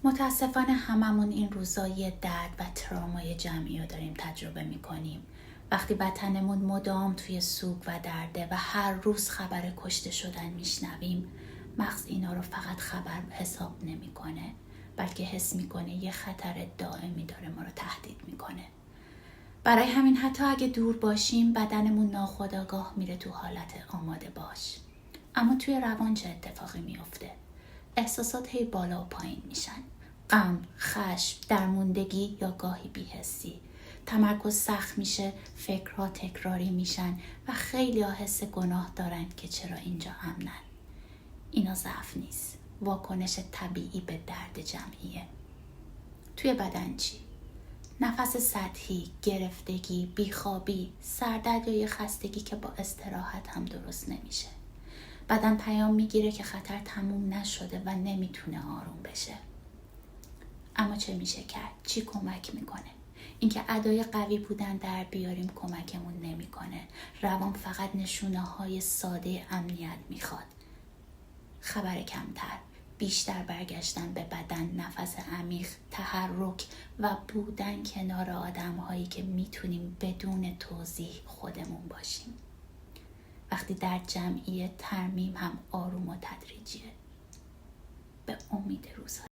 متاسفانه هممون این روزا یه درد و ترامای جمعی رو داریم تجربه میکنیم. وقتی بدنمون مدام توی سوگ و درده و هر روز خبر کشته شدن میشنویم، مغز اینا رو فقط خبر حساب نمیکنه، بلکه حس میکنه یه خطر دائمی داره ما رو تهدید میکنه. برای همین حتی اگه دور باشیم بدنمون ناخودآگاه میره تو حالت آماده باش. اما توی روان چه اتفاقی میفته؟ احساسات هی بالا و پایین میشن. غم، خشم، درموندگی یا گاهی بی‌حسی. تمرکز سخت میشه، فکرها تکراری میشن و خیلی ها حس گناه دارن که چرا اینجا امنن. اینا ضعف نیست، واکنش طبیعی به درد جمعیه. توی بدن چی؟ نفس سطحی، گرفتگی، بیخوابی، سردرد یا یه خستگی که با استراحت هم درست نمیشه. بدن پیام میگیره که خطر تموم نشده و نمیتونه آروم بشه. اما چه میشه کرد؟ چی کمک میکنه؟ اینکه ادای قوی بودن در بیاریم کمکمون نمیکنه. روان فقط نشونه های ساده امنیت میخواد. خبر کمتر، بیشتر برگشتن به بدن، نفس عمیق، تحرک و بودن کنار آدم هایی که میتونیم بدون توضیح خودمون باشیم. وقتی در جمعیت ترمیم هم آروم و تدریجیه. به امید روزهای